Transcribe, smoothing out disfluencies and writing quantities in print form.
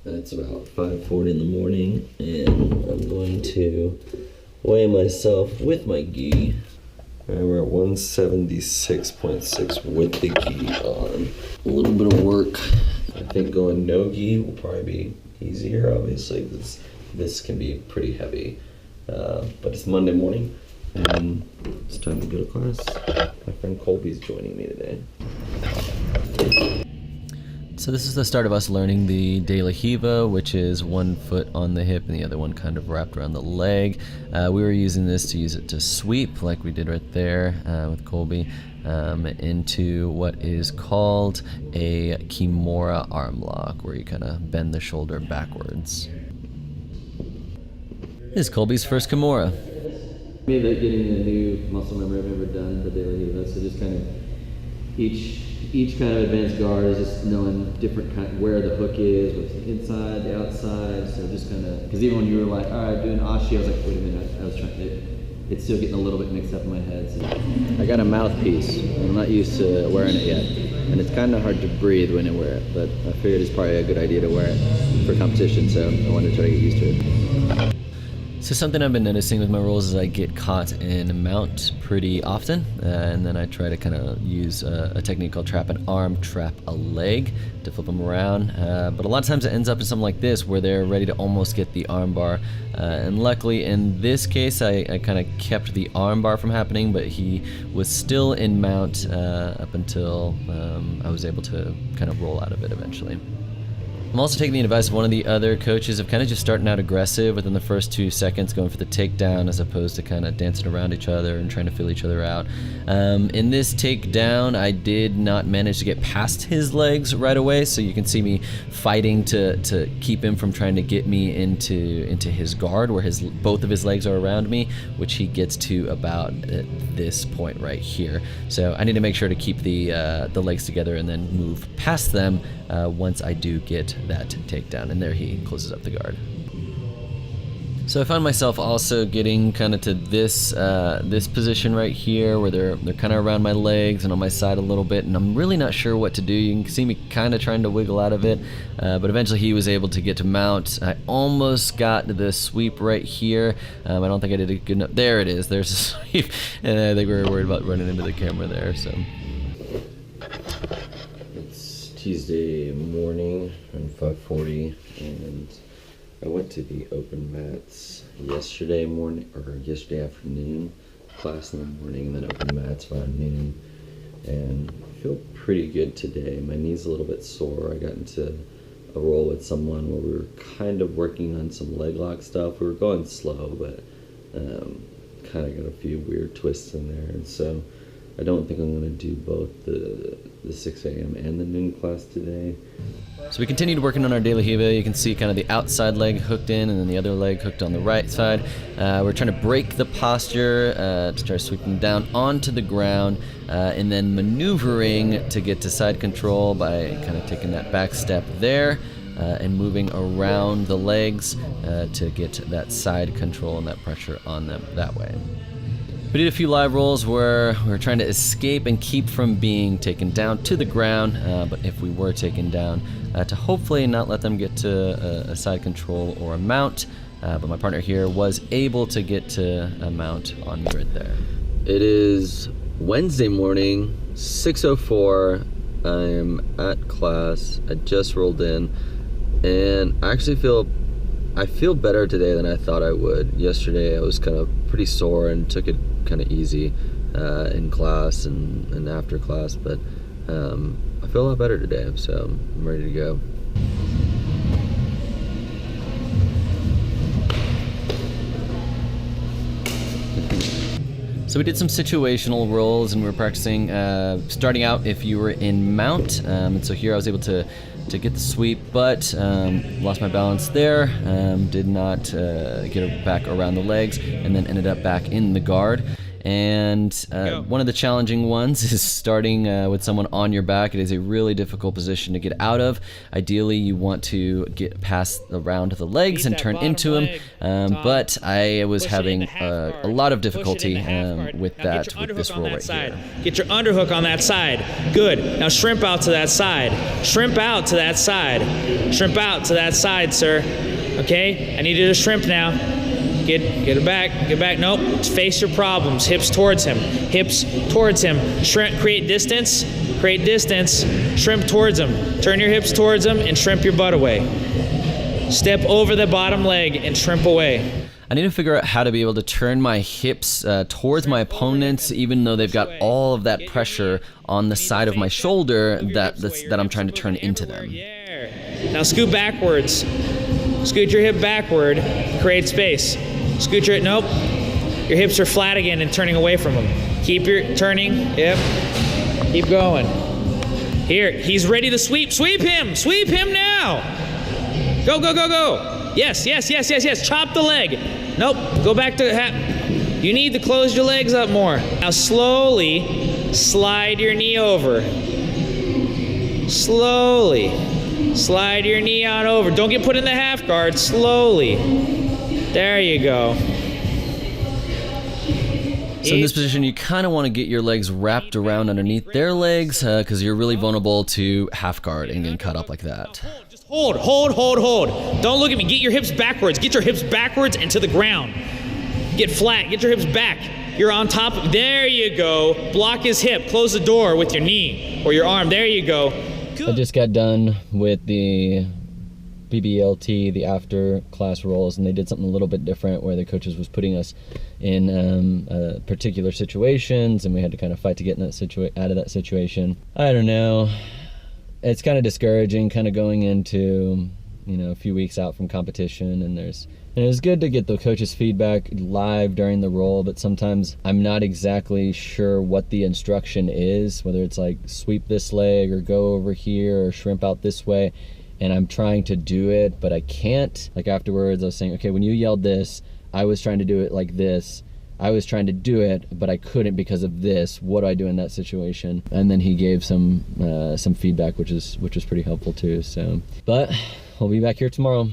It's about 5:40 in the morning, and I'm going to weigh myself with my gi. We're at 176.6 with the gi on. A little bit of work. I think going no gi will probably be easier, obviously, because this can be pretty heavy. But it's Monday morning, and it's time to go to class. My friend Colby's joining me today. So this is the start of us learning the de la Hiva, which is one foot on the hip and the other one kind of wrapped around the leg. We were using this to use it to sweep, like we did right there with Colby, into what is called a Kimura arm lock, where you kind of bend the shoulder backwards. This is Colby's first Kimura. Maybe like getting a new muscle memory I've never done, the de la Hiva, so just kind of each kind of advanced guard is just knowing different where the hook is, what's the inside, the outside. So just kind of, because even when you were like, all right, doing ashi, I was like, wait a minute, I was trying to, it's still getting a little bit mixed up in my head. So. I got a mouthpiece. I'm not used to wearing it yet, and it's kind of hard to breathe when I wear it. But I figured it's probably a good idea to wear it for competition, so I wanted to try to get used to it. So something I've been noticing with my rolls is I get caught in mount pretty often, and then I try to kind of use a technique called trap an arm, trap a leg to flip them around. But a lot of times it ends up in something like this where they're ready to almost get the arm bar. And luckily in this case I kind of kept the arm bar from happening, but he was still in mount up until I was able to kind of roll out of it eventually. I'm also taking the advice of one of the other coaches of kind of just starting out aggressive within the first 2 seconds, going for the takedown as opposed to kind of dancing around each other and trying to feel each other out. In this takedown, I did not manage to get past his legs right away, so you can see me fighting to keep him from trying to get me into his guard, where both of his legs are around me, which he gets to about at this point right here. So I need to make sure to keep the legs together and then move past them once I do get that takedown, and there he closes up the guard. So I found myself also getting kind of to this position right here, where they're kind of around my legs and on my side a little bit, and I'm really not sure what to do. You can see me kind of trying to wiggle out of it, but eventually he was able to get to mount. I almost got the sweep right here. I don't think I did a good enough. There it is. There's a sweep, and I think we were worried about running into the camera there. So. Tuesday morning around 5:40, and I went to the open mats yesterday afternoon, class in the morning, and then open mats around noon, and I feel pretty good today. My knee's a little bit sore. I got into a roll with someone where we were kind of working on some leg lock stuff. We were going slow, but kind of got a few weird twists in there, and so I don't think I'm going to do both the 6 a.m. and the noon class today. So we continued working on our de la Hiva. You can see kind of the outside leg hooked in and then the other leg hooked on the right side. We're trying to break the posture to try sweeping down onto the ground and then maneuvering to get to side control by kind of taking that back step there and moving around the legs to get that side control and that pressure on them that way. We did a few live rolls where we were trying to escape and keep from being taken down to the ground, but if we were taken down, to hopefully not let them get to a side control or a mount, but my partner here was able to get to a mount on me right there. It is Wednesday morning, 6:04. I am at class. I just rolled in, and I actually feel better today than I thought I would. Yesterday I was kind of pretty sore and took it kind of easy in class and after class, but I feel a lot better today, so I'm ready to go. So we did some situational rolls, and we were practicing starting out if you were in mount, and so here I was able to get the sweep, but lost my balance there, did not get it back around the legs, and then ended up back in the guard. And one of the challenging ones is starting with someone on your back. It is a really difficult position to get out of. Ideally, you want to get past around the legs and turn into him, but I was having a lot of difficulty with that with this roll right here. Get your underhook on that side. Good. Now shrimp out to that side. Shrimp out to that side. Shrimp out to that side, sir. Okay? I need you to shrimp now. Get it back. Get back. Nope. Face your problems. Hips towards him. Hips towards him. Shrimp. Create distance. Create distance. Shrimp towards him. Turn your hips towards him and shrimp your butt away. Step over the bottom leg and shrimp away. I need to figure out how to be able to turn my hips towards my opponents, even though they've got all of that pressure on the side of my shoulder that I'm trying to turn into them. Now scoot backwards. Scoot your hip backward. Create space. Scoot your, nope. Your hips are flat again and turning away from them. Keep your turning, yep. Keep going. Here, he's ready to sweep. Sweep him now. Go, go, go, go. Yes, yes, yes, yes, yes. Chop the leg. Nope, go back to you need to close your legs up more. Now slowly slide your knee over. Slowly slide your knee on over. Don't get put in the half guard. Slowly. There you go. So in this position, you kind of want to get your legs wrapped around underneath their legs because you're really vulnerable to half guard and getting cut up like that. Just hold. Don't look at me. Get your hips backwards. Get your hips backwards and to the ground. Get flat. Get your hips back. You're on top. There you go. Block his hip. Close the door with your knee or your arm. There you go. Good. I just got done with the BBLT, the after class rolls, and they did something a little bit different where the coaches was putting us in particular situations, and we had to kind of fight to get in that out of that situation. I don't know. It's kind of discouraging, kind of going into a few weeks out from competition, and it was good to get the coaches' feedback live during the roll, but sometimes I'm not exactly sure what the instruction is, whether it's like sweep this leg or go over here or shrimp out this way. And I'm trying to do it, but I can't. Like afterwards, I was saying, okay, when you yelled this, I was trying to do it like this. I was trying to do it, but I couldn't because of this. What do I do in that situation? And then he gave some feedback, which was pretty helpful too. So, but we'll be back here tomorrow.